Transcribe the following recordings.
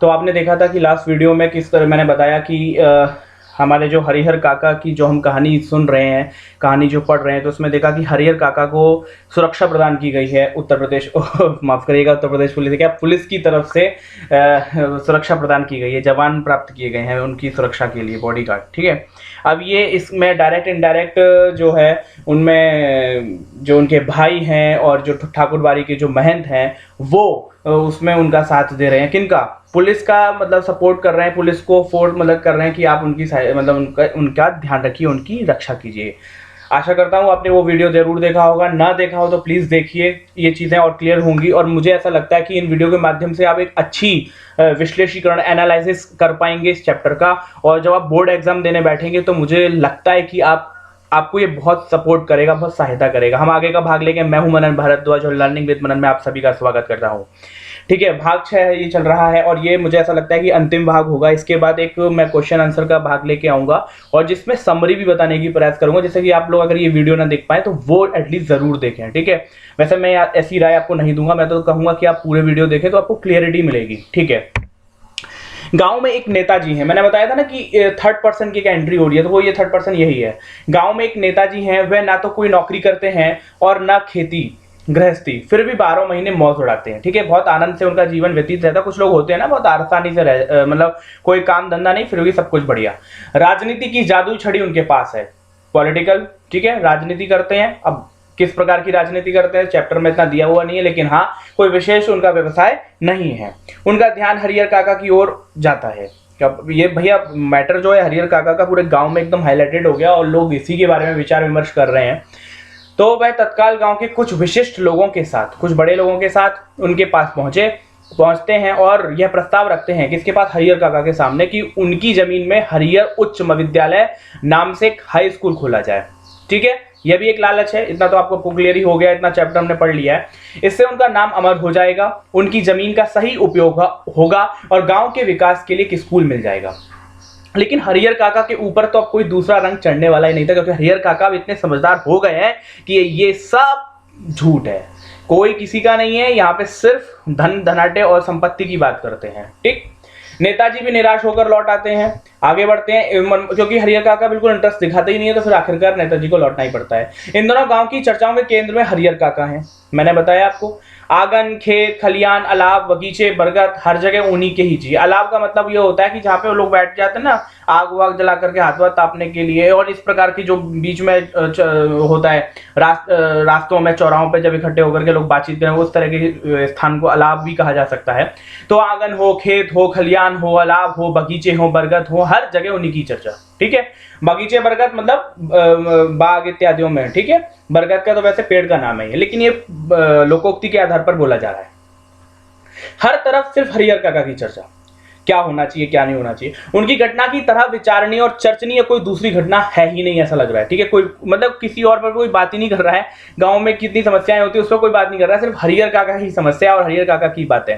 तो आपने देखा था कि लास्ट वीडियो में किस तरह मैंने बताया कि हमारे जो हरिहर काका की जो हम कहानी सुन रहे हैं, कहानी जो पढ़ रहे हैं, तो उसमें देखा कि हरिहर काका को सुरक्षा प्रदान की गई है उत्तर प्रदेश माफ़ करिएगा, उत्तर प्रदेश पुलिस क्या पुलिस की तरफ से सुरक्षा प्रदान की गई है, जवान प्राप्त किए गए हैं उनकी सुरक्षा के लिए, बॉडीगार्ड। ठीक है, अब ये इसमें डायरेक्ट इनडायरेक्ट जो है उनमें जो उनके भाई हैं और जो ठाकुरबाड़ी के जो महंत हैं वो उसमें उनका साथ दे रहे हैं। किनका? पुलिस का, मतलब सपोर्ट कर रहे हैं, पुलिस को फोर्स मतलब कर रहे हैं कि आप उनकी मतलब उनका ध्यान रखिए, उनकी रक्षा कीजिए। आशा करता हूँ आपने वो वीडियो जरूर देखा होगा, ना देखा हो तो प्लीज़ देखिए, ये चीज़ें और क्लियर होंगी। और मुझे ऐसा लगता है कि इन वीडियो के माध्यम से आप एक अच्छी विश्लेषीकरण एनालिसिस कर पाएंगे इस चैप्टर का, और जब आप बोर्ड एग्जाम देने बैठेंगे तो मुझे लगता है कि आपको ये बहुत सपोर्ट करेगा, बहुत सहायता करेगा। हम आगे का भाग लेके, मैं हूं मनन भारद्वाज और लर्निंग विद मनन में आप सभी का स्वागत करता हूं। ठीक है, भाग 6 ये चल रहा है और ये मुझे ऐसा लगता है कि अंतिम भाग होगा। इसके बाद एक मैं क्वेश्चन आंसर का भाग लेके आऊंगा और जिसमें समरी भी बताने की प्रयास करूंगा, जैसे कि आप लोग अगर ये वीडियो ना देख पाए तो वो एटलीस्ट जरूर देखें। ठीक है, वैसे मैं ऐसी राय आपको नहीं दूंगा, मैं तो कहूंगा कि आप पूरे वीडियो देखें तो आपको क्लियरिटी मिलेगी। ठीक है, गांव में एक नेताजी हैं, मैंने बताया था ना कि थर्ड पर्सन की क्या एंट्री हो रही है, तो वो ये थर्ड पर्सन यही है। गांव में एक नेताजी हैं, वह ना तो कोई नौकरी करते हैं और ना खेती गृहस्थी, फिर भी 12 महीने मौज उड़ाते हैं। ठीक है, बहुत आनंद से उनका जीवन व्यतीत रहता है। कुछ लोग होते हैं ना बहुत आसानी से मतलब कोई काम धंधा नहीं, फिर भी सब कुछ बढ़िया। राजनीति की जादुई छड़ी उनके पास है, पॉलिटिकल। ठीक है, राजनीति करते हैं। अब किस प्रकार की राजनीति करते हैं चैप्टर में इतना दिया हुआ नहीं है, लेकिन हाँ कोई विशेष उनका व्यवसाय नहीं है। उनका ध्यान हरिहर काका की ओर जाता है। ये भैया मैटर जो है हरिहर काका का पूरे गांव में एकदम हाईलाइटेड हो गया और लोग इसी के बारे में विचार विमर्श कर रहे हैं। तो वह तत्काल गांव के कुछ विशिष्ट लोगों के साथ, कुछ बड़े लोगों के साथ उनके पास पहुंचते हैं और यह प्रस्ताव रखते हैं किसके पास? हरिहर काका के सामने, कि उनकी जमीन में हरिहर उच्च विद्यालय नाम से एक हाई स्कूल खोला जाए। ठीक है, यह भी एक लालच है, इतना तो आपको क्लियर ही हो गया, इतना चैप्टर हमने पढ़ लिया है। इससे उनका नाम अमर हो जाएगा, उनकी जमीन का सही उपयोग होगा और गांव के विकास के लिए एक स्कूल मिल जाएगा। लेकिन हरिहर काका के ऊपर तो अब कोई दूसरा रंग चढ़ने वाला ही नहीं था, क्योंकि हरिहर काका अब इतने समझदार हो गए हैं कि ये सब झूठ है, कोई किसी का नहीं है। यहाँ पे सिर्फ धन धनाटे और संपत्ति की बात करते हैं। ठीक, नेताजी भी निराश होकर लौट आते हैं, आगे बढ़ते हैं, क्योंकि हरिहर काका बिल्कुल इंटरेस्ट दिखाते ही नहीं है, तो फिर आखिरकार नेताजी को लौटना ही पड़ता है। इन दोनों गांव की चर्चाओं के केंद्र में हरिहर काका हैं। मैंने बताया आपको, आंगन, खेत, खलियान, अलाव, बगीचे, बरगद, हर जगह उन्हीं के ही चाहिए। अलाव का मतलब ये होता है कि जहाँ पे वो लोग बैठ जाते हैं ना आग वाग जला करके हाथ वाथ तापने के लिए, और इस प्रकार की जो बीच में होता है रास्तों में, चौराहों पे जब इकट्ठे होकर के लोग बातचीत करें, उस तरह के स्थान को अलाव भी कहा जा सकता है। तो आंगन हो, खेत हो, खलियान हो, अलाव हो, बगीचे हो, बरगद हो, हर जगह उन्हीं की चर्चा। ठीक है, बगीचे बरगद मतलब बाग इत्यादियों में। ठीक है, बरगद का तो वैसे पेड़ का नाम है, लेकिन ये लोकोक्ति के आधार पर बोला जा रहा है। हर तरफ सिर्फ हरिहर काका की चर्चा, क्या होना चाहिए क्या नहीं होना चाहिए। उनकी घटना की तरह विचारणीय और चर्चनीय कोई दूसरी घटना है ही नहीं, ऐसा लग रहा है। ठीक है, कोई मतलब किसी और पर कोई बात ही नहीं कर रहा है। गांव में कितनी समस्याएं होती है उस पर कोई बात नहीं कर रहा है, सिर्फ हरिहर काका की समस्या और हरिहर काका की बातें।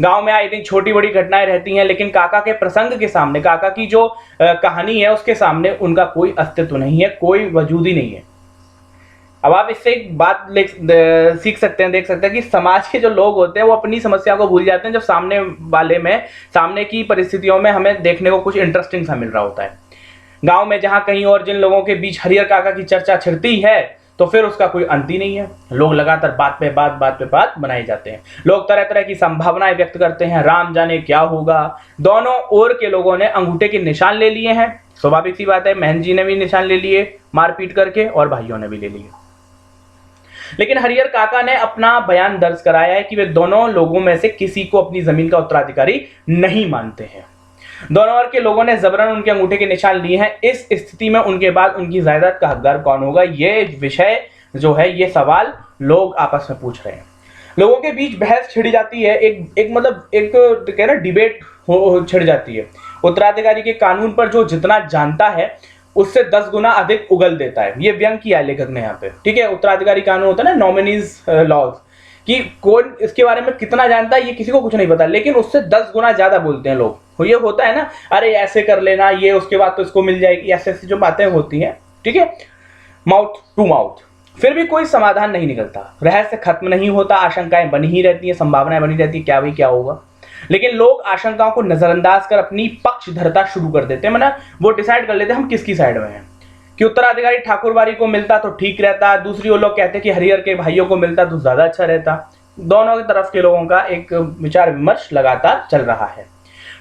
गांव में आई थिंक छोटी बड़ी घटनाएं रहती हैं, लेकिन काका के प्रसंग के सामने, काका की जो कहानी है उसके सामने उनका कोई अस्तित्व नहीं है, कोई वजूद ही नहीं है। अब आप इससे एक बात सीख सकते हैं, देख सकते हैं कि समाज के जो लोग होते हैं वो अपनी समस्या को भूल जाते हैं जब सामने वाले में, सामने की परिस्थितियों में हमें देखने को कुछ इंटरेस्टिंग सा मिल रहा होता है। गांव में जहां कहीं और जिन लोगों के बीच हरिहर काका की चर्चा छिड़ती है तो फिर उसका कोई अंत ही नहीं है। लोग लगातार बात पे बात बनाए जाते हैं। लोग तरह तरह की संभावनाएं व्यक्त करते हैं, राम जाने क्या होगा। दोनों ओर के लोगों ने अंगूठे के निशान ले लिए हैं, स्वाभाविक सी बात है। महंत जी ने भी निशान ले लिए मारपीट करके, और भाइयों ने भी ले लिए। लेकिन हरिहर काका ने अपना बयान दर्ज कराया है कि वे दोनों लोगों में से किसी को अपनी जमीन का उत्तराधिकारी नहीं मानते हैं। दोनों ओर के लोगों ने जबरन उनके अंगूठे के निशान लिए हैं। इस स्थिति में उनके बाद उनकी जायदाद का हकदार कौन होगा, ये विषय जो है, ये सवाल लोग आपस में पूछ रहे हैं। लोगों के बीच बहस छिड़ जाती है, एक डिबेट छिड़ जाती है। उत्तराधिकारी के कानून पर जो जितना जानता है उससे 10 गुना अधिक उगल देता है। ये व्यंग किया है लेखक ने यहाँ पे। ठीक है, उत्तराधिकारी कानून होता है ना, नॉमिनीज लॉज, कि कौन इसके बारे में कितना जानता है ये किसी को कुछ नहीं पता, लेकिन उससे 10 गुना ज्यादा बोलते हैं लोग। ये होता है ना, अरे ऐसे कर लेना, ये उसके बाद तो इसको मिल जाएगी, ऐसे जो बातें होती हैं। ठीक है, माउथ टू माउथ। फिर भी कोई समाधान नहीं निकलता, रहस्य खत्म नहीं होता, आशंकाएं बनी ही रहती है, संभावनाएं बनी रहती है, क्या भी क्या होगा। लेकिन लोग आशंकाओं को नजरअंदाज कर अपनी पक्षधरता शुरू कर देते हैं, मतलब वो डिसाइड कर लेते हैं हम किसकी साइड में हैं, कि उत्तराधिकारी ठाकुरबाड़ी को मिलता तो ठीक रहता, दूसरी वो लोग कहते कि हरिहर के भाइयों को मिलता तो ज्यादा अच्छा रहता। दोनों की तरफ के लोगों का एक विचार विमर्श लगातार चल रहा है।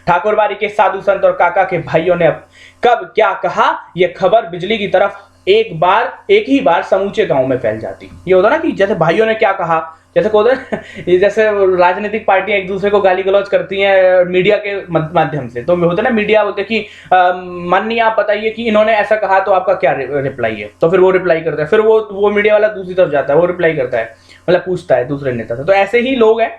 ठाकुरबाड़ी के साधु संत और काका के भाइयों ने अब कब क्या कहा, यह खबर बिजली की तरफ एक ही बार समूचे गांव में फैल जाती। ये होता ना कि जैसे भाइयों ने क्या कहा, जैसे जैसे राजनीतिक पार्टियां एक दूसरे को गाली गलौज करती हैं मीडिया के माध्यम से, तो होता ना मीडिया बोलते कि माननीय आप बताइए कि इन्होंने ऐसा कहा तो आपका क्या रिप्लाई है, तो फिर वो रिप्लाई करता है, फिर वो मीडिया वाला दूसरी तरफ जाता है, वो रिप्लाई करता है, मतलब पूछता है दूसरे नेता से। तो ऐसे ही लोग हैं।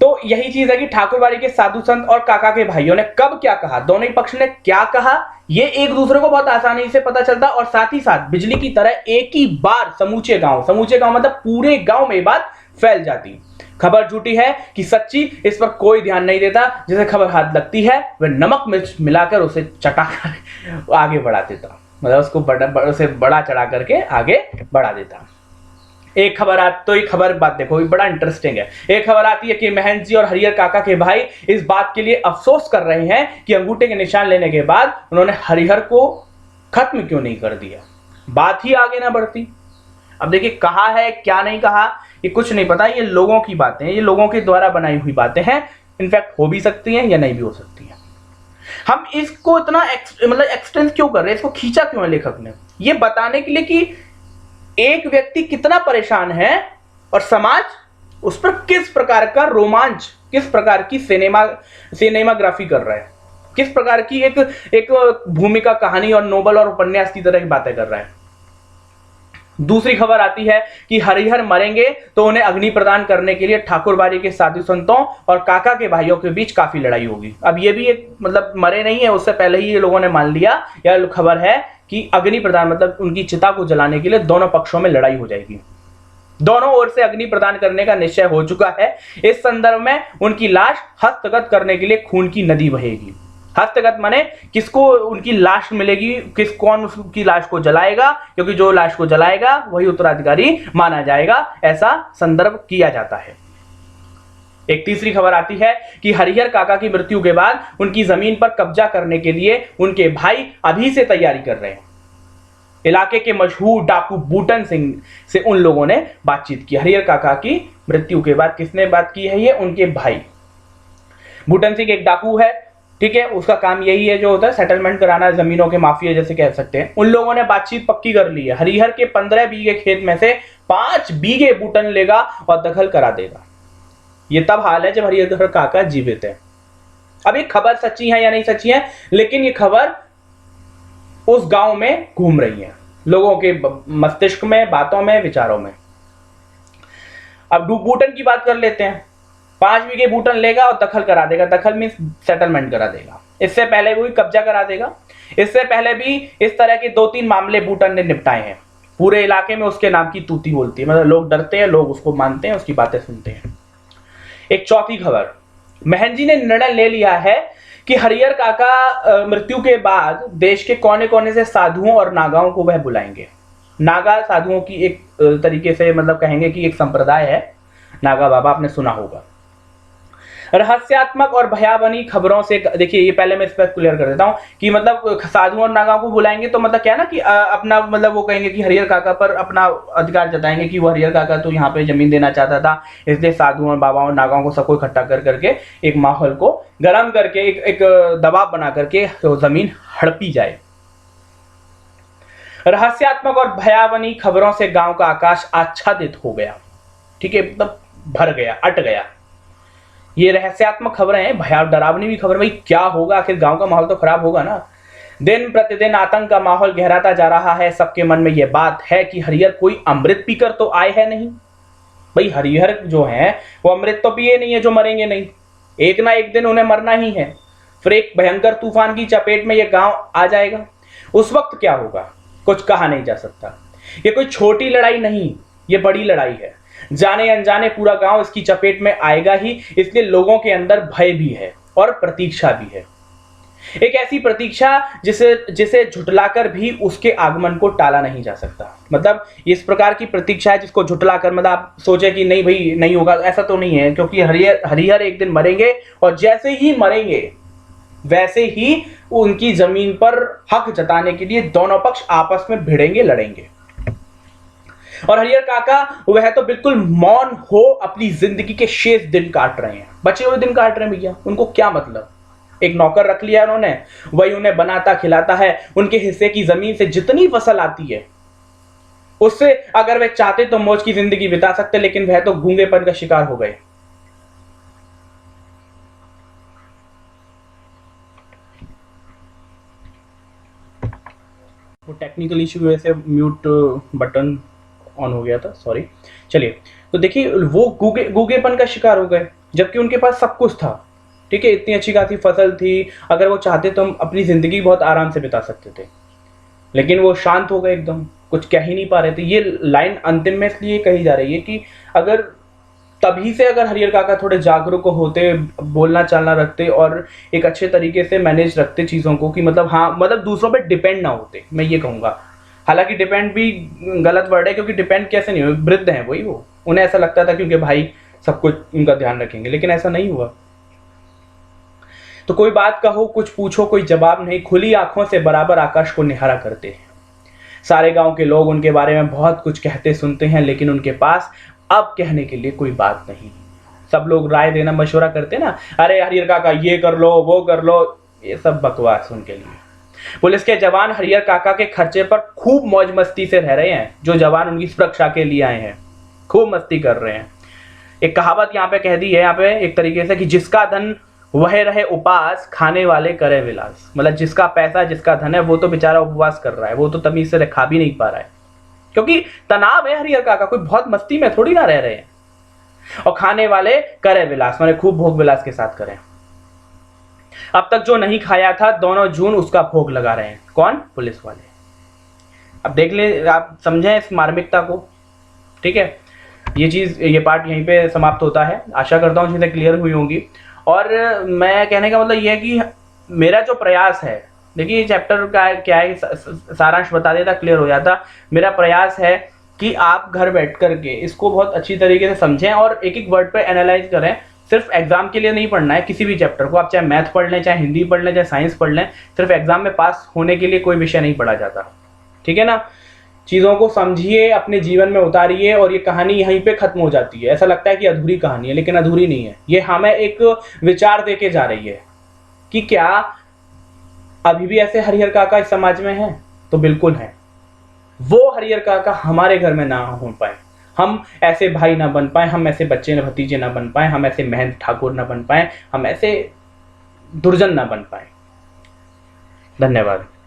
तो यही चीज है कि ठाकुरबाड़ी के साधु संत और काका के भाइयों ने कब क्या कहा, दोनों ही पक्ष ने क्या कहा, ये एक दूसरे को बहुत आसानी से पता चलता और साथ ही साथ बिजली की तरह एक ही बार समूचे गांव मतलब पूरे गांव में बात फैल जाती। खबर झूठी है कि सच्ची, इस पर कोई ध्यान नहीं देता। जिसे खबर हाथ लगती है वह नमक मिर्च मिलाकर उसे चटाकर आगे बढ़ा देता, मतलब उसको उसे बड़ा चढ़ा करके आगे बढ़ा देता। एक खबर तो एक खबर बात देखो, बड़ा इंटरेस्टिंग है। एक खबर आती है कि महंत जी और हरिहर काका के भाई इस बात के लिए अफसोस कर रहे हैं कि अंगूठे के निशान लेने के बाद उन्होंने हरिहर को खत्म क्यों नहीं कर दिया, बात ही आगे ना बढ़ती। अब देखिए कहा है क्या नहीं कहा, ये कुछ नहीं पता, ये लोगों की बातें हैं, ये लोगों के द्वारा बनाई हुई बातें हैं। इनफैक्ट हो भी सकती हैं या नहीं भी हो सकती हैं। हम इसको इतना मतलब एक्सटेंस क्यों कर रहे हैं, इसको खींचा क्यों है लेखक ने, ये बताने के लिए कि एक व्यक्ति कितना परेशान है और समाज उस पर किस प्रकार का रोमांच, किस प्रकार की सिनेमाग्राफी कर रहा है, किस प्रकार की एक भूमिका कहानी और नोबल और उपन्यास की तरह की बातें कर रहा है। दूसरी खबर आती है कि हरिहर मरेंगे तो उन्हें अग्नि प्रदान करने के लिए ठाकुरबाड़ी के साधु संतों और काका के भाइयों के बीच काफी लड़ाई होगी। अब ये भी एक मतलब मरे नहीं है, उससे पहले ही ये लोगों ने मान लिया, यह खबर है कि अग्नि प्रदान मतलब उनकी चिता को जलाने के लिए दोनों पक्षों में लड़ाई हो जाएगी। दोनों ओर से अग्नि प्रदान करने का निश्चय हो चुका है। इस संदर्भ में उनकी लाश हस्तगत करने के लिए खून की नदी बहेगी। हस्तगत माने किसको उनकी लाश मिलेगी, कौन उसकी लाश को जलाएगा, क्योंकि जो लाश को जलाएगा वही उत्तराधिकारी माना जाएगा, ऐसा संदर्भ किया जाता है। एक तीसरी खबर आती है कि हरिहर काका की मृत्यु के बाद उनकी जमीन पर कब्जा करने के लिए उनके भाई अभी से तैयारी कर रहे हैं। इलाके के मशहूर डाकू बूटन सिंह से उन लोगों ने बातचीत की। हरिहर काका की मृत्यु के बाद किसने बात की है, ये उनके भाई। बूटन सिंह एक डाकू है, ठीक है, उसका काम यही है जो होता है सेटलमेंट कराना, जमीनों के माफिया जैसे कह सकते हैं। उन लोगों ने बातचीत पक्की कर ली है। हरिहर के 15 बीघे खेत में से 5 बीघे बूटन लेगा और दखल करा देगा। ये तब हाल है जब हरिहर काका जीवित है। अब ये खबर सच्ची है या नहीं सच्ची है, लेकिन ये खबर उस गांव में घूम रही है, लोगों के मस्तिष्क में, बातों में, विचारों में। अब बूटन की बात कर लेते हैं। 5 बीघे बूटन लेगा और दखल करा देगा। दखल मीन्स सेटलमेंट करा देगा। इससे पहले भी कब्जा करा देगा। इससे पहले भी इस तरह के 2-3 मामले बूटन ने निपटाए हैं। पूरे इलाके में उसके नाम की तूती बोलती है, मतलब लोग डरते हैं, लोग उसको मानते हैं, उसकी बातें सुनते हैं। एक चौथी खबर, महंत जी ने निर्णय ले लिया है कि हरिहर काका मृत्यु के बाद देश के कोने कोने से साधुओं और नागाओं को वह बुलाएंगे। नागा साधुओं की एक तरीके से मतलब कहेंगे कि एक संप्रदाय है, नागा बाबा, आपने सुना होगा। रहस्यात्मक और भयावनी खबरों से देखिए, ये पहले मैं इस पर क्लियर कर देता हूं कि मतलब साधुओं और नागाओं को बुलाएंगे तो मतलब क्या ना कि अपना मतलब वो कहेंगे कि हरिहर काका पर अपना अधिकार जताएंगे कि वो हरिहर काका तो यहाँ पे जमीन देना चाहता था, इसलिए साधुओं और बाबाओं और नागाओं को सबको इकट्ठा कर करके एक माहौल को गर्म करके एक दबाव बना करके तो जमीन हड़पी जाए। रहस्यात्मक और भयावनी खबरों से गांव का आकाश आच्छादित हो गया, ठीक है, मतलब भर गया, अट गया। ये रहस्यात्मक खबरें हैं, भयावह डरावनी भी खबर, भाई क्या होगा, आखिर गांव का माहौल तो खराब होगा ना। दिन प्रतिदिन आतंक का माहौल गहराता जा रहा है। सबके मन में यह बात है कि हरिहर कोई अमृत पीकर तो आए है नहीं। भाई हरिहर जो है वो अमृत तो पिए नहीं है जो मरेंगे नहीं, एक ना एक दिन उन्हें मरना ही है। फिर एक भयंकर तूफान की चपेट में यह गांव आ जाएगा। उस वक्त क्या होगा कुछ कहा नहीं जा सकता। ये कोई छोटी लड़ाई नहीं, ये बड़ी लड़ाई है। जाने अनजाने पूरा गांव इसकी चपेट में आएगा ही, इसलिए लोगों के अंदर भय भी है और प्रतीक्षा भी है। एक ऐसी प्रतीक्षा जिसे जिसे झुटलाकर भी उसके आगमन को टाला नहीं जा सकता। मतलब इस प्रकार की प्रतीक्षा है जिसको झुटलाकर, मतलब आप सोचे कि नहीं भाई नहीं होगा, ऐसा तो नहीं है, क्योंकि हरिहर एक दिन मरेंगे और जैसे ही मरेंगे वैसे ही उनकी जमीन पर हक जताने के लिए दोनों पक्ष आपस में भिड़ेंगे, लड़ेंगे। और हरिहर काका वह तो बिल्कुल मौन हो अपनी जिंदगी के शेष दिन काट रहे हैं, बचे हुए दिन काट रहे हैं भैया। उनको क्या मतलब, एक नौकर रख लिया उन्होंने, वही उन्हें बनाता खिलाता है। उनके हिस्से की जमीन से जितनी फसल आती है उससे अगर वे चाहते तो मौज की जिंदगी बिता सकते, लेकिन वह तो गूंगेपन का शिकार हो गए। वो टेक्निकल इशू की वजह से म्यूट बटन ऑन हो गया था, सॉरी। चलिए, तो देखिए वो गूंगेपन का शिकार हो गए, जबकि उनके पास सब कुछ था। ठीक है, इतनी अच्छी खासी फसल थी, अगर वो चाहते तो हम अपनी ज़िंदगी बहुत आराम से बिता सकते थे, लेकिन वो शांत हो गए एकदम, कुछ कह ही नहीं पा रहे थे। ये लाइन अंतिम में इसलिए कही जा रही है कि अगर तभी से अगर हरिहर काका थोड़े जागरूक होते, बोलना चालना रखते और एक अच्छे तरीके से मैनेज रखते चीज़ों को, कि मतलब हाँ, मतलब दूसरों पे डिपेंड ना होते, मैं ये कहूँगा। हालांकि डिपेंड भी गलत वर्ड है, क्योंकि डिपेंड कैसे नहीं हुए, वृद्ध हैं वही, वो उन्हें ऐसा लगता था क्योंकि भाई सब कुछ उनका ध्यान रखेंगे, लेकिन ऐसा नहीं हुआ। तो कोई बात कहो, कुछ पूछो, कोई जवाब नहीं, खुली आंखों से बराबर आकाश को निहारा करते हैं। सारे गांव के लोग उनके बारे में बहुत कुछ कहते सुनते हैं, लेकिन उनके पास अब कहने के लिए कोई बात नहीं। सब लोग राय देना मशवरा करते ना, अरे हरिहर काका ये कर लो वो कर लो, ये सब बकवास उनके लिए। पुलिस के जवान हरिहर काका के खर्चे पर खूब मौज मस्ती से रह रहे हैं। जो जवान उनकी सुरक्षा के लिए आए हैं खूब मस्ती कर रहे हैं। एक कहावत यहाँ पे कह दी है, यहाँ पे एक तरीके से, कि जिसका धन वह रहे उपास, खाने वाले करे विलास। मतलब जिसका पैसा जिसका धन है वो तो बेचारा उपवास कर रहा है, वो तो तमीज से खा भी नहीं पा रहा है, क्योंकि तनाव है हरिहर काका, कोई बहुत मस्ती में थोड़ी ना रह रहे हैं। और खाने वाले करे विलास, माने खूब भोग विलास के साथ करें। अब तक जो नहीं खाया था दोनों जून उसका भोग लगा रहे हैं। कौन? पुलिस वाले। अब देख ले, आप समझें इस मार्मिकता को। ठीक है, ये पार्ट यहीं पे समाप्त होता है। आशा करता हूँ चीज़ें क्लियर हुई होंगी। और मैं कहने का मतलब ये है कि मेरा जो प्रयास है, देखिए चैप्टर का क्या है, सारांश बता देता क्लियर हो जाता। मेरा प्रयास है कि आप घर बैठ करके इसको बहुत अच्छी तरीके से समझें और एक एक वर्ड पे एनालाइज करें। सिर्फ एग्जाम के लिए नहीं पढ़ना है किसी भी चैप्टर को, आप चाहे मैथ पढ़ लें, चाहे हिंदी पढ़ लें, चाहे साइंस पढ़ लें, सिर्फ एग्जाम में पास होने के लिए कोई विषय नहीं पढ़ा जाता। ठीक है ना, चीज़ों को समझिए, अपने जीवन में उतारिए, और ये कहानी यहीं पे खत्म हो जाती है। ऐसा लगता है कि अधूरी कहानी है, लेकिन अधूरी नहीं है। ये हमें एक विचार देके जा रही है कि क्या अभी भी ऐसे हरिहर काका इस समाज में हैं? तो बिल्कुल हैं। वो हरिहर काका हमारे घर में ना हो पाए, हम ऐसे भाई ना बन पाए, हम ऐसे बच्चे भतीजे ना बन पाए, हम ऐसे महंत ठाकुर ना बन पाए, हम ऐसे दुर्जन ना बन पाए। धन्यवाद।